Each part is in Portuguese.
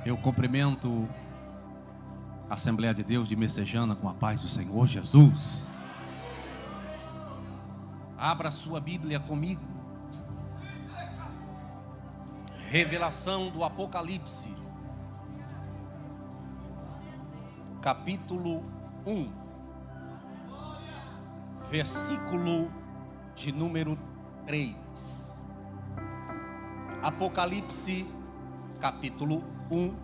Eu cumprimento a Assembleia de Deus de Messejana com a paz do Senhor Jesus. Abra sua Bíblia comigo. Revelação do Apocalipse, capítulo 1, versículo de número 3. Apocalipse, capítulo 1,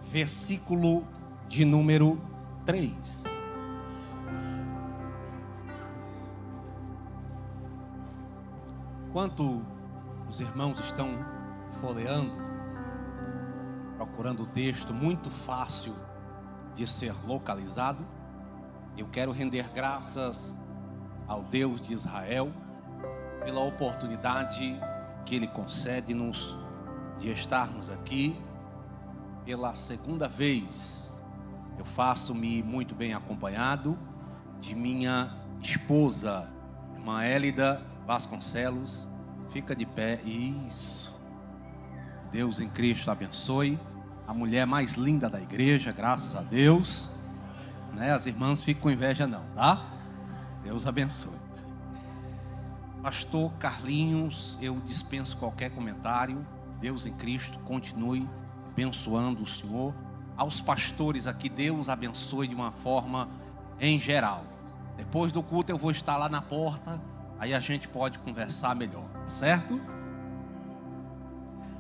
versículo de número 3. Enquanto os irmãos estão folheando, procurando o texto muito fácil de ser localizado, eu quero render graças ao Deus de Israel pela oportunidade que Ele concede-nos de estarmos aqui pela segunda vez. Eu faço-me muito bem acompanhado de minha esposa, irmã Hélida Vasconcelos. Fica de pé, isso. Deus em Cristo abençoe. A mulher mais linda da igreja, graças a Deus, né? As irmãs ficam com inveja não, tá? Deus abençoe. Pastor Carlinhos, eu dispenso qualquer comentário. Deus em Cristo continue abençoando o Senhor. Aos pastores aqui, Deus abençoe de uma forma em geral. Depois do culto eu vou estar lá na porta, aí a gente pode conversar melhor, certo?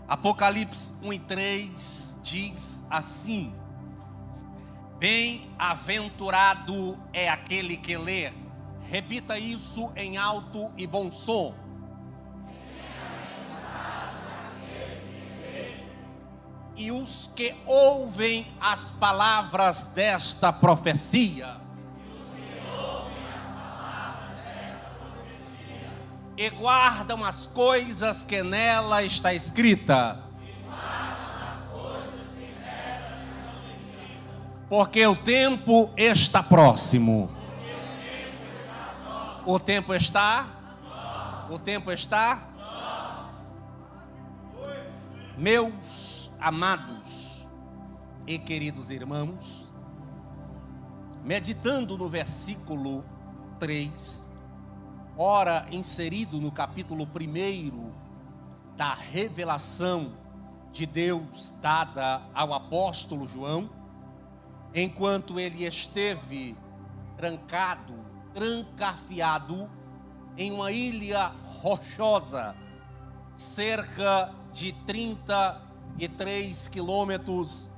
Apocalipse 1 e 3 diz assim: bem-aventurado é aquele que lê. Repita isso em alto e bom som. E os que ouvem as palavras desta profecia. E guardam as coisas que nela está escrita. Porque o tempo está próximo. O tempo está? O tempo está? Meus amados e queridos irmãos, meditando no versículo 3, ora inserido no capítulo 1 da revelação de Deus dada ao apóstolo João, enquanto ele esteve trancafiado em uma ilha rochosa, cerca de 33 quilômetros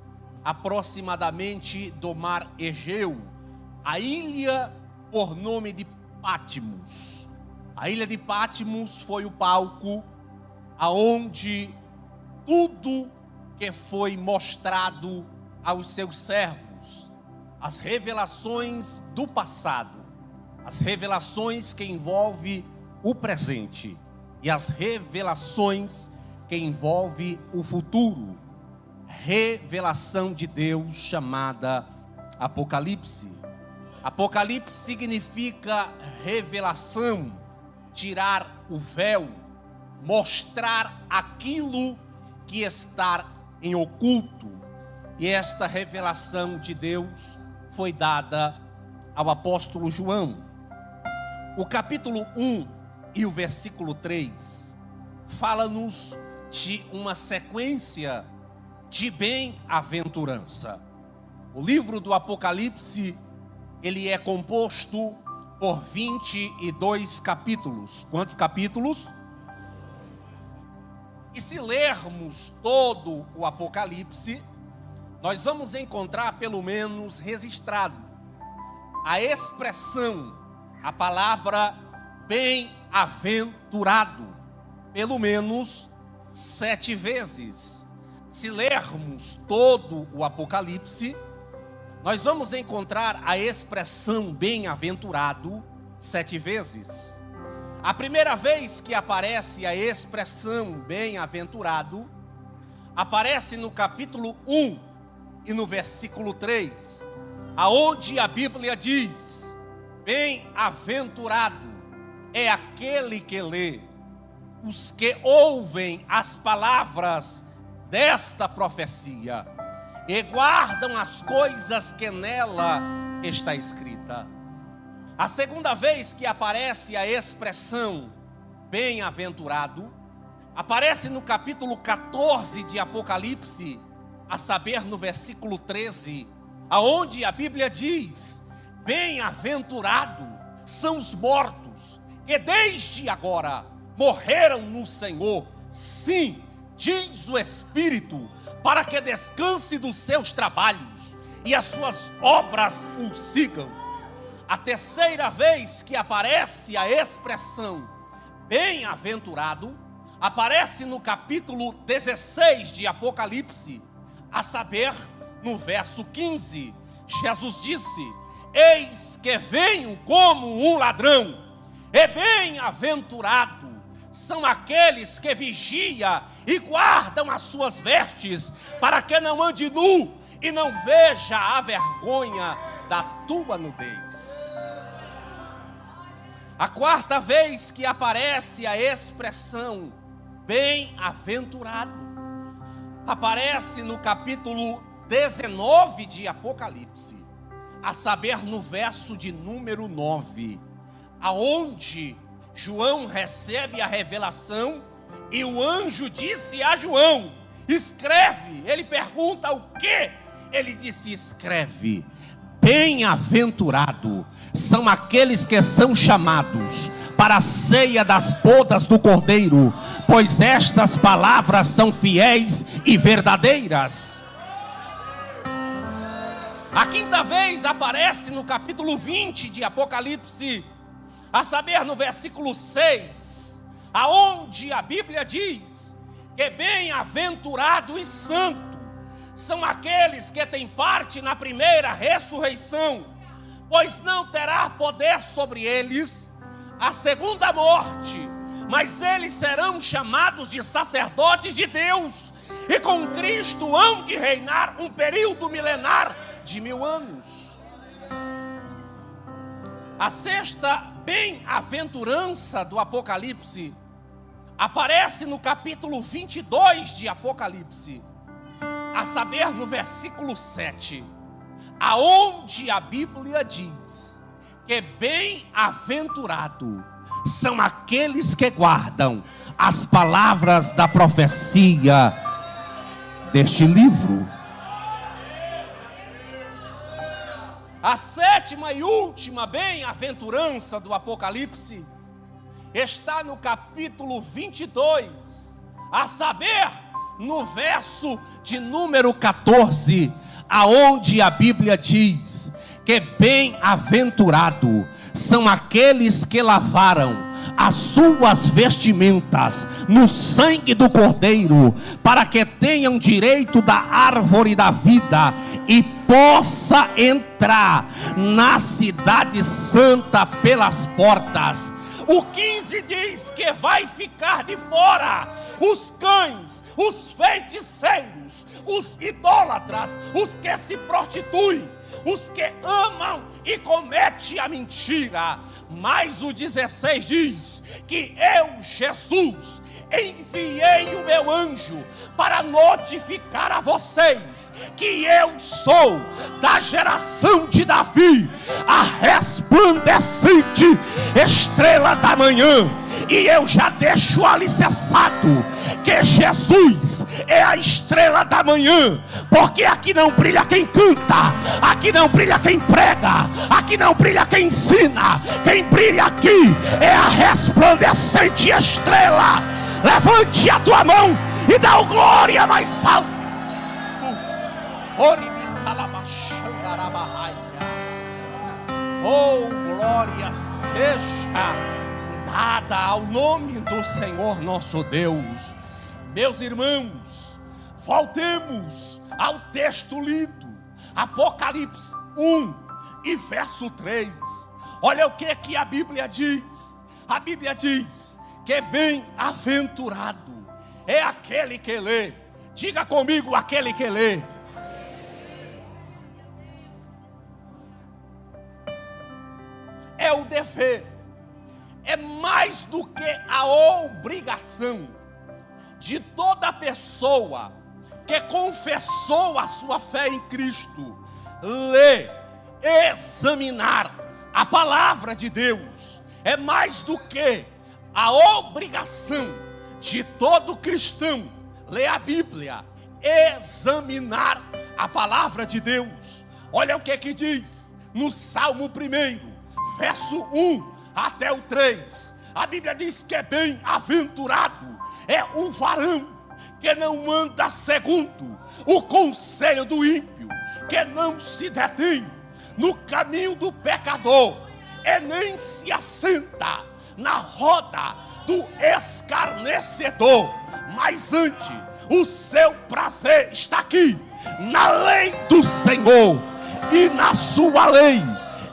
aproximadamente do mar Egeu, a ilha por nome de Patmos. A ilha de Patmos foi o palco aonde tudo que foi mostrado aos seus servos, as revelações do passado, as revelações que envolvem o presente e as revelações que envolvem o futuro, revelação de Deus chamada Apocalipse. Apocalipse significa revelação, tirar o véu, mostrar aquilo que está em oculto. E esta revelação de Deus foi dada ao apóstolo João. O capítulo 1 e o versículo 3 fala-nos de uma sequência de bem-aventurança. O livro do Apocalipse, ele é composto por 22 capítulos. Quantos capítulos? E se lermos todo o Apocalipse, nós vamos encontrar pelo menos registrado a expressão, a palavra bem-aventurado, pelo menos 7 vezes. Se lermos todo o Apocalipse, nós vamos encontrar a expressão bem-aventurado 7 vezes. A primeira vez que aparece a expressão bem-aventurado, aparece no capítulo 1 e no versículo 3, aonde a Bíblia diz: bem-aventurado é aquele que lê, os que ouvem as palavras desta profecia e guardam as coisas que nela está escrita. A segunda vez que aparece a expressão bem-aventurado, aparece no capítulo 14 de Apocalipse, a saber no versículo 13, aonde a Bíblia diz: bem-aventurado são os mortos que desde agora morreram no Senhor. Sim, diz o Espírito, para que descanse dos seus trabalhos e as suas obras o sigam. A terceira vez que aparece a expressão bem-aventurado, aparece no capítulo 16 de Apocalipse, a saber, no verso 15, Jesus disse: eis que venho como um ladrão, e bem-aventurado são aqueles que vigiam e guardam as suas vestes, para que não ande nu e não veja a vergonha da tua nudez. A quarta vez que aparece a expressão bem-aventurado, aparece no capítulo 19 de Apocalipse, a saber no verso de número 9, aonde João recebe a revelação e o anjo disse a João: escreve. Ele pergunta o quê? Ele disse: escreve, bem-aventurado são aqueles que são chamados para a ceia das bodas do Cordeiro, pois estas palavras são fiéis e verdadeiras. A quinta vez aparece no capítulo 20 de Apocalipse, a saber no versículo 6, aonde a Bíblia diz que bem-aventurado e santo são aqueles que têm parte na primeira ressurreição, pois não terá poder sobre eles a segunda morte, mas eles serão chamados de sacerdotes de Deus, e com Cristo hão de reinar um período milenar de 1000 anos. A sexta bem-aventurança do Apocalipse aparece no capítulo 22 de Apocalipse, a saber no versículo 7, aonde a Bíblia diz que bem-aventurado são aqueles que guardam as palavras da profecia deste livro. A sétima e última bem-aventurança do Apocalipse está no capítulo 22, a saber, no verso de número 14, aonde a Bíblia diz que bem-aventurado são aqueles que lavaram as suas vestimentas no sangue do Cordeiro, para que tenham direito da árvore da vida e possa entrar na cidade santa pelas portas. O 15 diz que vai ficar de fora os cães, os feiticeiros, os idólatras, os que se prostituem, os que amam e cometem a mentira. Mas o 16 diz que eu, Jesus, enviei o meu anjo para notificar a vocês que eu sou da geração de Davi, a resplandecente estrela da manhã. E eu já deixo alicerçado que Jesus é a estrela da manhã, porque aqui não brilha quem canta, aqui não brilha quem prega, aqui não brilha quem ensina. Quem brilha aqui é a resplandecente estrela. Levante a tua mão e dá o glória mais alto. Oh, glória seja dada ao nome do Senhor nosso Deus. Meus irmãos, voltemos ao texto lido, Apocalipse 1 e verso 3. Olha o que a Bíblia diz. A Bíblia diz que bem-aventurado é aquele que lê. Diga comigo, aquele que lê. É o dever, é mais do que a obrigação de toda pessoa que confessou a sua fé em Cristo, ler, examinar a palavra de Deus é mais do que a obrigação de todo cristão ler a Bíblia, examinar a palavra de Deus. Olha o que diz no Salmo 1, verso 1 até o 3. A Bíblia diz que é bem-aventurado é o varão que não anda segundo o conselho do ímpio, que não se detém no caminho do pecador, e nem se assenta na roda do escarnecedor, mas antes o seu prazer está aqui, na lei do Senhor, e na sua lei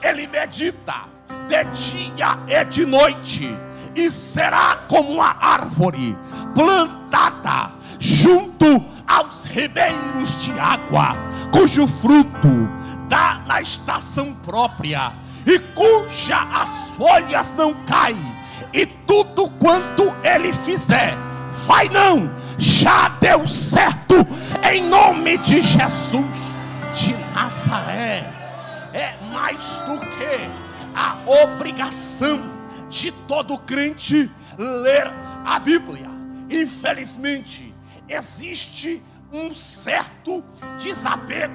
ele medita de dia e de noite, e será como uma árvore plantada junto aos ribeiros de água, cujo fruto dá na estação própria, e cuja as folhas não caem, e tudo quanto ele fizer, vai não, já deu certo, em nome de Jesus de Nazaré. É mais do que a obrigação de todo crente ler a Bíblia. Infelizmente, existe um certo desapego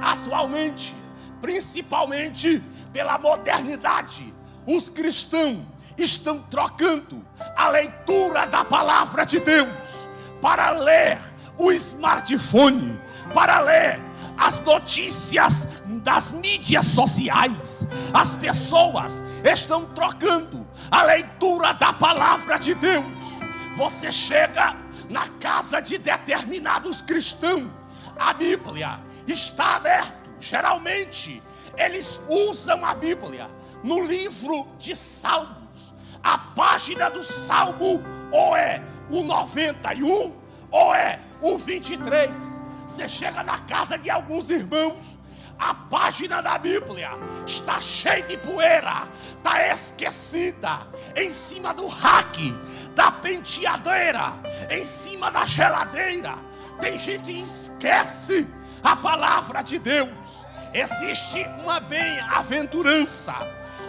atualmente, principalmente pela modernidade. Os cristãos estão trocando a leitura da palavra de Deus para ler o smartphone, para ler as notícias das mídias sociais. As pessoas estão trocando a leitura da palavra de Deus. Você chega na casa de determinados cristãos, a Bíblia está aberta. Geralmente eles usam a Bíblia no livro de Salmos. A página do Salmo ou é o 91 ou é o 23. Você chega na casa de alguns irmãos, a página da Bíblia está cheia de poeira, está esquecida em cima do rack, da penteadeira, em cima da geladeira. Tem gente que esquece a palavra de Deus. Existe uma bem-aventurança.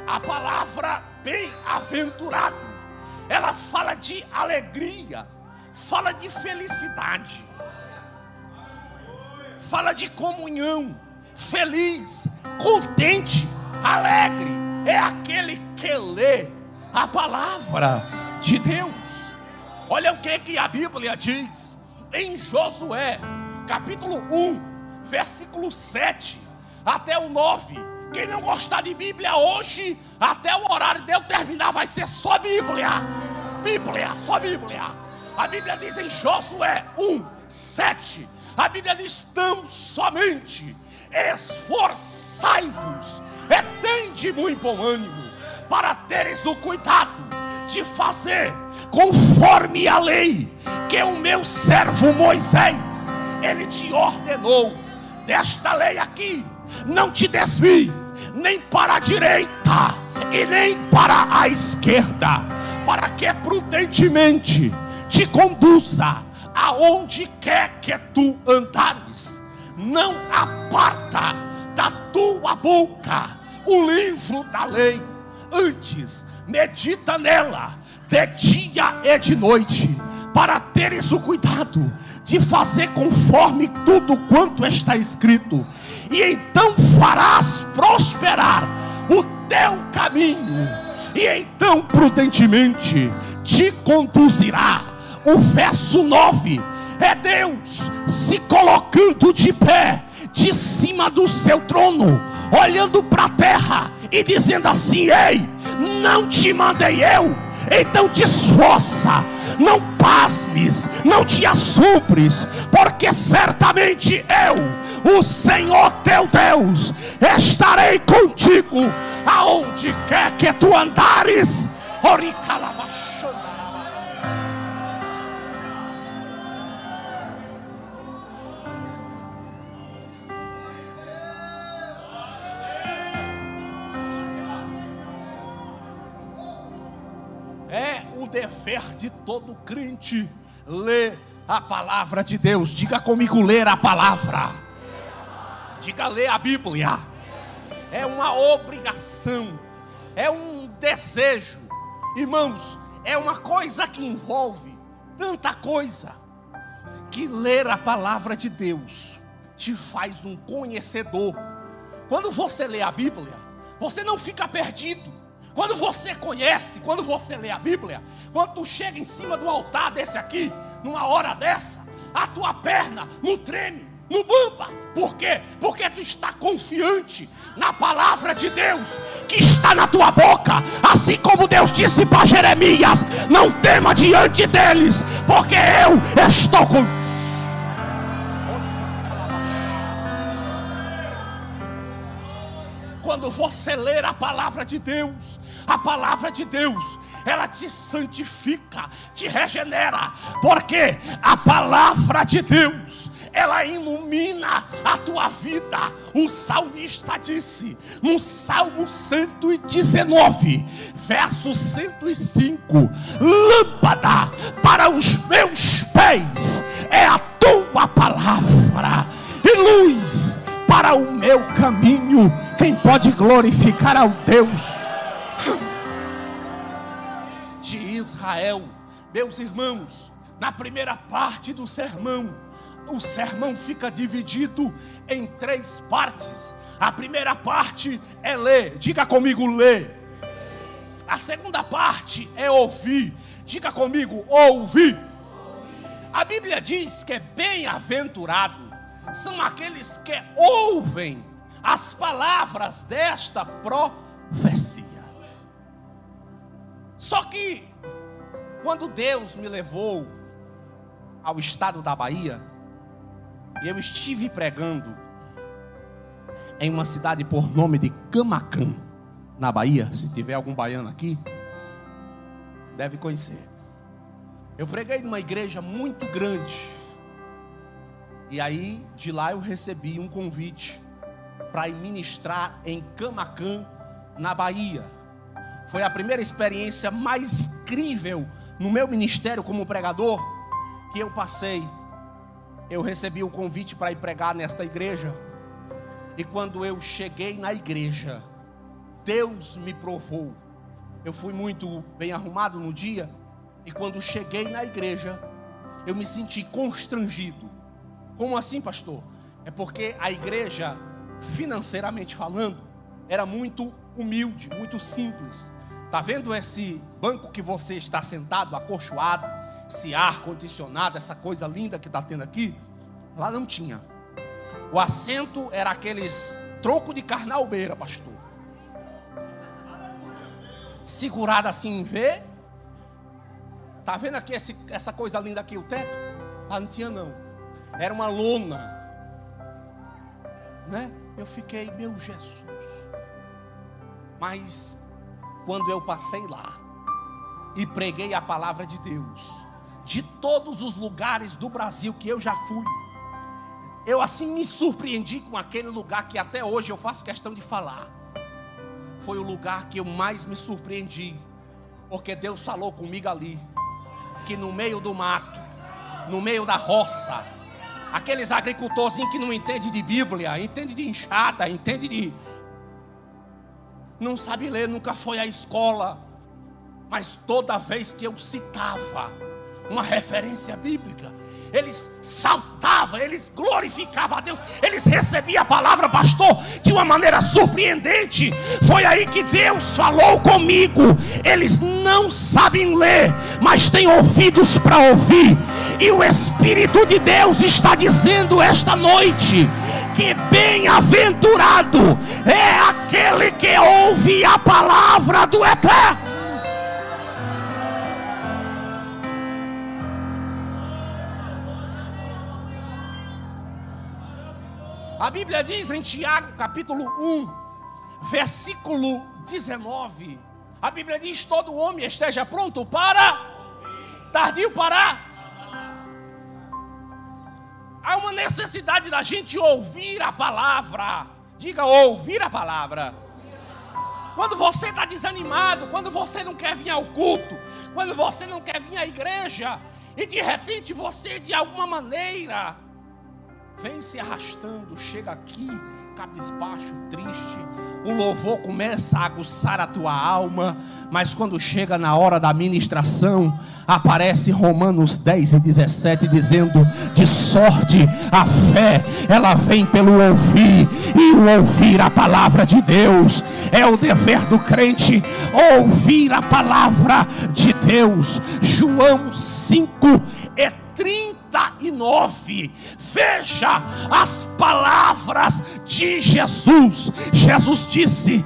A palavra bem-aventurado, ela fala de alegria, fala de felicidade, fala de comunhão. Feliz, contente, alegre é aquele que lê a palavra de Deus. Olha o que a Bíblia diz em Josué, capítulo 1, versículo 7 até o 9. Quem não gostar de Bíblia hoje, até o horário de eu terminar, vai ser só Bíblia. Bíblia, só Bíblia. A Bíblia diz em Josué 1, 7. A Bíblia diz: tão somente esforçai-vos e tende muito bom ânimo, para teres o cuidado de fazer conforme a lei que o meu servo Moisés, ele te ordenou. Desta lei aqui, não te desvie nem para a direita e nem para a esquerda, para que prudentemente te conduza aonde quer que tu andares. Não aparta da tua boca o livro da lei, antes medita nela de dia e de noite, para teres o cuidado de fazer conforme tudo quanto está escrito, e então farás prosperar o teu caminho, e então prudentemente te conduzirá. O verso 9 é Deus se colocando de pé de cima do seu trono, olhando para a terra e dizendo assim: ei, não te mandei eu? Então te esforça, não pasmes, não te assombres, porque certamente eu, o Senhor teu Deus, estarei contigo aonde quer que tu andares. É o dever de todo crente ler A palavra de Deus. Diga comigo, ler a palavra. Diga, ler a Bíblia. É uma obrigação, é um desejo. Irmãos, é uma coisa que envolve tanta coisa, que ler a palavra de Deus te faz um conhecedor. Quando você lê a Bíblia, você não fica perdido. Quando você conhece, quando você lê a Bíblia, quando tu chega em cima do altar desse aqui, numa hora dessa, a tua perna não treme, não bamba. Por quê? Porque tu está confiante na palavra de Deus que está na tua boca. Assim como Deus disse para Jeremias: não tema diante deles, porque eu estou com... Quando você ler a palavra de Deus, ela te santifica, te regenera, porque a palavra de Deus, ela ilumina a tua vida. O salmista disse, no Salmo 119, verso 105, lâmpada para os meus pés é a tua palavra, e luz para o meu caminho. Quem pode glorificar ao Deus de Israel? Meus irmãos, na primeira parte do sermão, o sermão fica dividido em 3 partes. A primeira parte é ler. Diga comigo, ler. A segunda parte é ouvir. Diga comigo, ouvir. A Bíblia diz que bem-aventurado são aqueles que ouvem as palavras desta profecia. Só que quando Deus me levou ao estado da Bahia, eu estive pregando em uma cidade por nome de Camaquã, na Bahia. Se tiver algum baiano aqui, deve conhecer. Eu preguei numa igreja muito grande. E aí, de lá eu recebi um convite para ir ministrar em Camaquã, na Bahia. Foi a primeira experiência mais incrível no meu ministério como pregador que eu passei. Eu recebi o convite para ir pregar nesta igreja. E quando eu cheguei na igreja, Deus me provou. Eu fui muito bem arrumado no dia. E quando cheguei na igreja, eu me senti constrangido. Como assim, pastor? É porque a igreja, financeiramente falando, era muito humilde, muito simples. Está vendo esse banco que você está sentado, acolchoado, esse ar condicionado, essa coisa linda que está tendo aqui? Lá não tinha. O assento era aqueles tronco de carnaubeira, pastor, segurado assim em V. Está vendo aqui essa coisa linda aqui, o teto? Lá não tinha não. Era uma lona, né? Eu fiquei, meu Jesus. Mas quando eu passei lá e preguei a palavra de Deus, de todos os lugares do Brasil que eu já fui, eu assim me surpreendi com aquele lugar que até hoje eu faço questão de falar. Foi o lugar que eu mais me surpreendi, porque Deus falou comigo ali, que no meio do mato, no meio da roça, aqueles agricultorzinhos que não entendem de Bíblia, entendem de enxada, entendem de... não sabe ler, nunca foi à escola. Mas toda vez que eu citava uma referência bíblica, eles saltavam, eles glorificavam a Deus, eles recebiam a palavra, pastor, de uma maneira surpreendente. Foi aí que Deus falou comigo. Eles não sabem ler, mas têm ouvidos para ouvir. E o Espírito de Deus está dizendo esta noite que bem-aventurado é aquele que ouve a palavra do Eterno. A Bíblia diz em Tiago, capítulo 1, versículo 19. A Bíblia diz: todo homem esteja pronto para, tardio para. Há uma necessidade da gente ouvir a palavra. Diga, ouvir a palavra. Quando você está desanimado, quando você não quer vir ao culto, quando você não quer vir à igreja, e de repente você, de alguma maneira, vem se arrastando, chega aqui, cabisbaixo, triste. O louvor começa a aguçar a tua alma, mas quando chega na hora da ministração, aparece Romanos 10 e 17 dizendo: de sorte a fé, ela vem pelo ouvir, e o ouvir a palavra de Deus. É o dever do crente ouvir a palavra de Deus. João 5:39. Veja as palavras de Jesus. Jesus disse: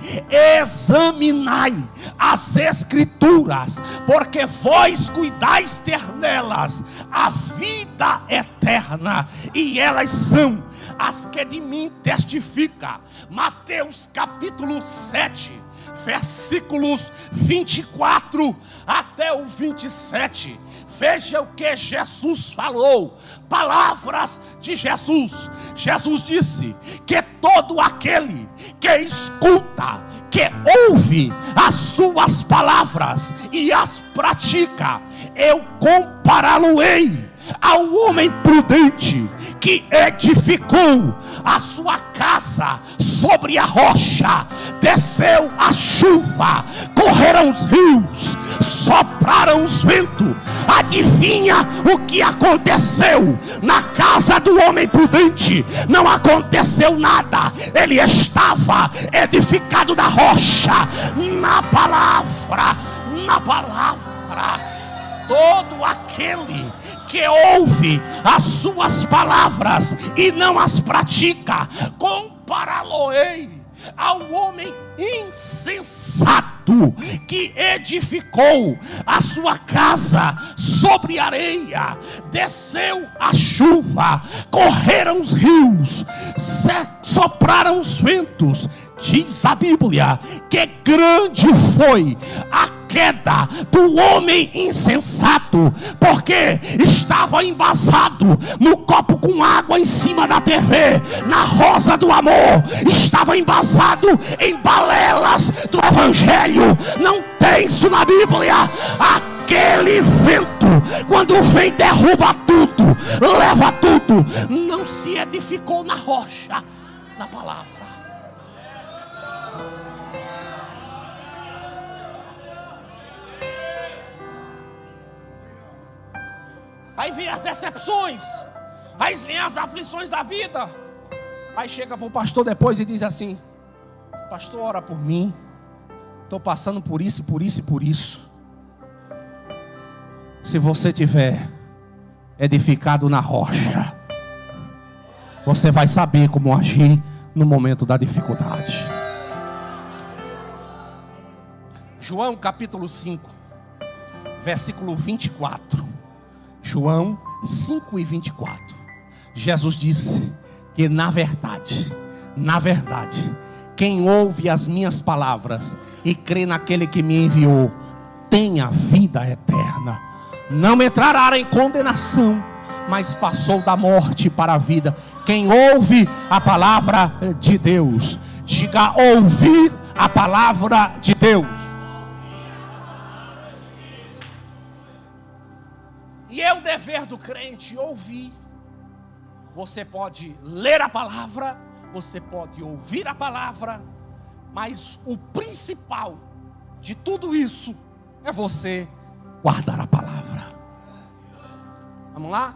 examinai as Escrituras, porque vós cuidais ter nelas a vida eterna, e elas são as que de mim testifica. Mateus capítulo 7, versículos 24 até o 27. Veja o que Jesus falou, palavras de Jesus. Jesus disse que todo aquele que escuta, que ouve as suas palavras e as pratica, eu compará-lo-ei ao homem prudente que edificou a sua casa sobre a rocha. Desceu a chuva, correram os rios, sopraram os ventos. Adivinha o que aconteceu na casa do homem prudente? Não aconteceu nada. Ele estava edificado na rocha, na palavra, na palavra. Todo aquele que ouve as suas palavras e não as pratica, compará-lo-ei ao homem insensato que edificou a sua casa sobre areia. Desceu a chuva, correram os rios, sopraram os ventos. Diz a Bíblia que grande foi a queda do homem insensato, porque estava embasado no copo com água em cima da TV, na rosa do amor, estava embasado em balelas do evangelho. Não tem isso na Bíblia. Aquele vento, quando vem, derruba tudo, leva tudo. Não se edificou na rocha, na palavra. Aí vem as decepções, aí vem as aflições da vida. Aí chega para o pastor depois e diz assim: pastor, ora por mim, estou passando por isso, por isso e por isso. Se você tiver edificado na rocha, você vai saber como agir no momento da dificuldade. João capítulo 5, versículo 24. João 5:24. Jesus disse que na verdade, quem ouve as minhas palavras e crê naquele que me enviou, tem a vida eterna. Não entrará em condenação, mas passou da morte para a vida. Quem ouve a palavra de Deus, diga: ouvir a palavra de Deus. E é o dever do crente ouvir. Você pode ler a palavra, você pode ouvir a palavra, mas o principal de tudo isso é você guardar a palavra. Vamos lá?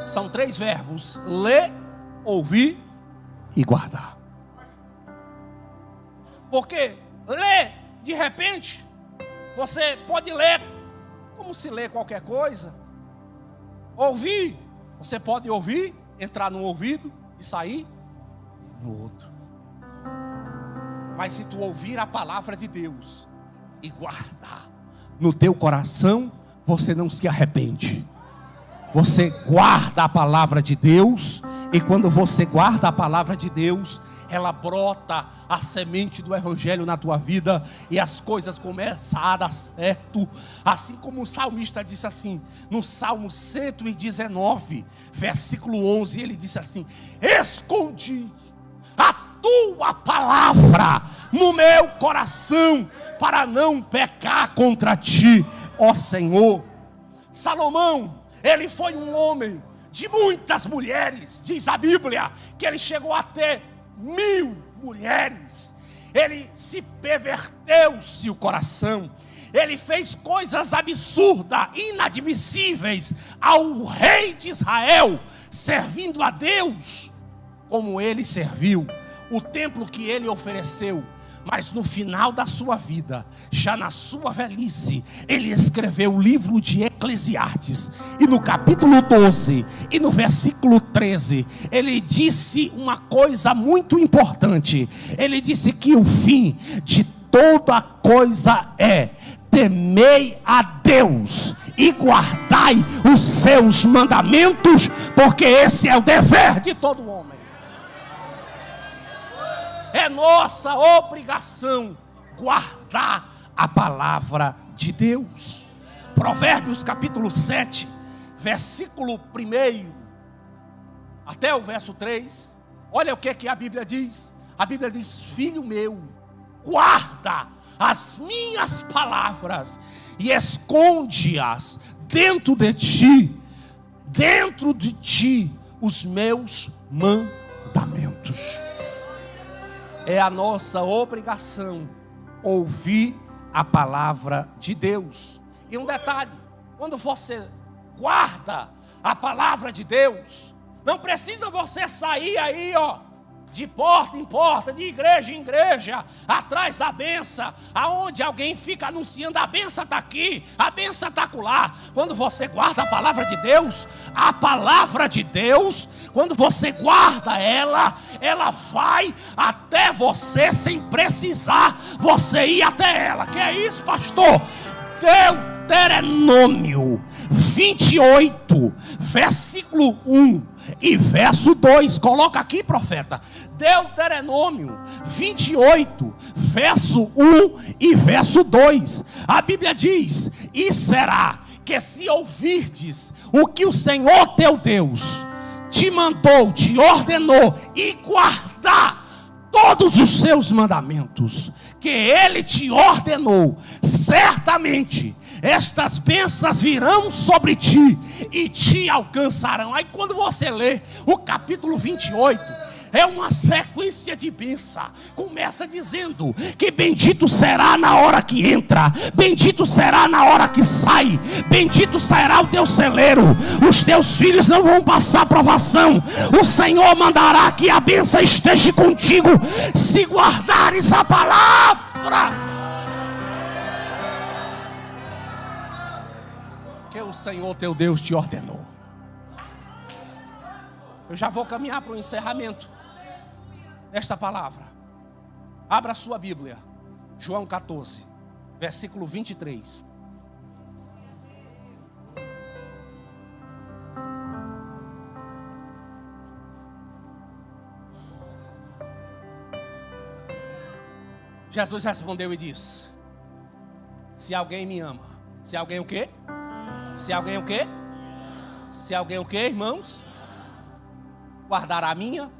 São 3 verbos: ler, ouvir e guardar. Porque ler, de repente, você pode ler como se lê qualquer coisa. Ouvir, você pode ouvir, entrar num ouvido e sair no outro. Mas se tu ouvir a palavra de Deus e guardar no teu coração, você não se arrepende. Você guarda a palavra de Deus, e quando você guarda a palavra de Deus, ela brota a semente do evangelho na tua vida, e as coisas começam a dar certo. Assim como o salmista disse assim, no Salmo 119, versículo 11, ele disse assim: escondi a tua palavra no meu coração, para não pecar contra ti, ó Senhor. Salomão Ele foi um homem de muitas mulheres. Diz a Bíblia que ele chegou a ter 1000 mulheres. Ele se perverteu-se o coração. Ele fez coisas absurdas, inadmissíveis ao rei de Israel, servindo a Deus como ele serviu, o templo que ele ofereceu. Mas no final da sua vida, já na sua velhice, ele escreveu o livro de Eclesiastes. E no capítulo 12 e no versículo 13, ele disse uma coisa muito importante. Ele disse que o fim de toda coisa é: temei a Deus e guardai os seus mandamentos, porque esse é o dever de todo homem. É nossa obrigação guardar a palavra de Deus. Provérbios capítulo 7, versículo 1 até o verso 3. Olha o que a Bíblia diz. A Bíblia diz: filho meu, guarda as minhas palavras e esconde-as dentro de ti os meus mandamentos. É a nossa obrigação ouvir a palavra de Deus. E um detalhe: quando você guarda a palavra de Deus, não precisa você sair aí, de porta em porta, de igreja em igreja, atrás da benção, aonde alguém fica anunciando: a benção está aqui, a benção está acolá. Quando você guarda a palavra de Deus, quando você guarda ela vai até você sem precisar você ir até ela. Que é isso, pastor? Deuteronômio 28, versículo 1 e verso 2, coloca aqui, profeta. Deuteronômio 28, verso 1 e verso 2. A Bíblia diz: e será que se ouvirdes o que o Senhor teu Deus te mandou, te ordenou, e guardar todos os seus mandamentos que ele te ordenou, certamente estas bênçãos virão sobre ti e te alcançarão. Aí quando você lê o capítulo 28, é uma sequência de bênção. Começa dizendo que bendito será na hora que entra, bendito será na hora que sai, bendito será o teu celeiro, os teus filhos não vão passar provação, o Senhor mandará que a bênção esteja contigo, se guardares a palavra que o Senhor teu Deus te ordenou. Eu já vou caminhar para o encerramento desta palavra. Abra a sua Bíblia, João 14, versículo 23. Jesus respondeu e disse: se alguém me ama, se alguém o quê? Se alguém o quê? Se alguém o quê, irmãos? Guardará a minha,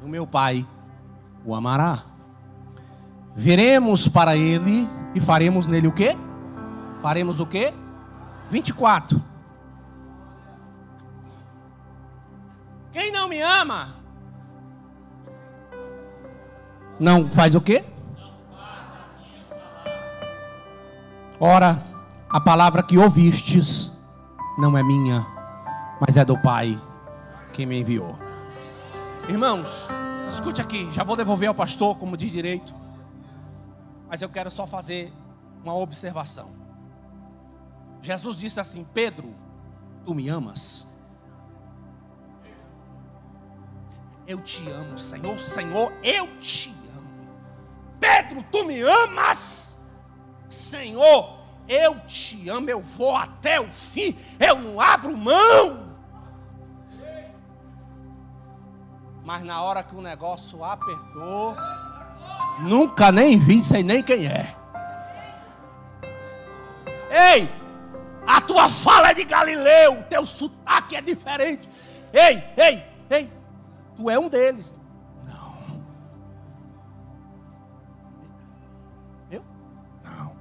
o meu Pai o amará. Viremos para ele e faremos nele o quê? Faremos o quê? 24. Quem não me ama, não faz o quê? Ora, a palavra que ouvistes não é minha, mas é do Pai que me enviou. Irmãos, escute aqui, já vou devolver ao pastor como de direito, mas eu quero só fazer uma observação. Jesus disse assim: Pedro, tu me amas? Eu te amo, Senhor. Senhor, eu te amo. Pedro, tu me amas? Senhor, eu te amo, eu vou até o fim, eu não abro mão. Mas na hora que o negócio apertou, nunca nem vi, sei nem quem é. Ei, a tua fala é de Galileu, o teu sotaque é diferente. Ei, tu é um deles. Não. Eu? Não.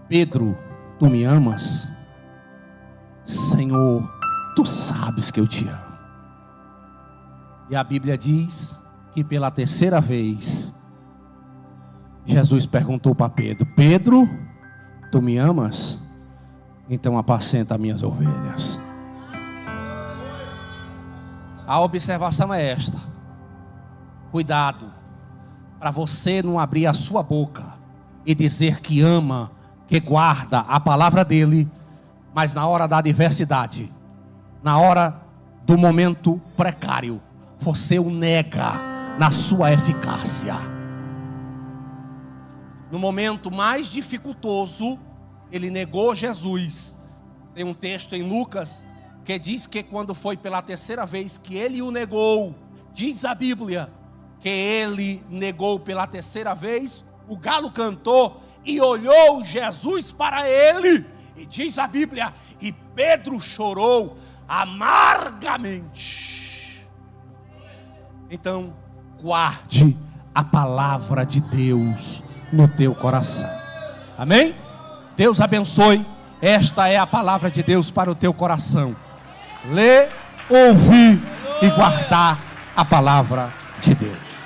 Pedro, tu me amas? Senhor, tu sabes que eu te amo. E a Bíblia diz que pela terceira vez, Jesus perguntou para Pedro: Pedro, tu me amas? Então apacenta minhas ovelhas. A observação é esta: cuidado para você não abrir a sua boca e dizer que ama, que guarda a palavra dele, mas na hora da adversidade, na hora do momento precário, você o nega na sua eficácia. No momento mais dificultoso, ele negou Jesus. Tem um texto em Lucas que diz que quando foi pela terceira vez que ele o negou, diz a Bíblia que ele negou pela terceira vez, o galo cantou e olhou Jesus para ele, e diz a Bíblia, e Pedro chorou amargamente. Então, guarde a palavra de Deus no teu coração. Amém? Deus abençoe. Esta é a palavra de Deus para o teu coração. Ler, ouvir e guardar a palavra de Deus.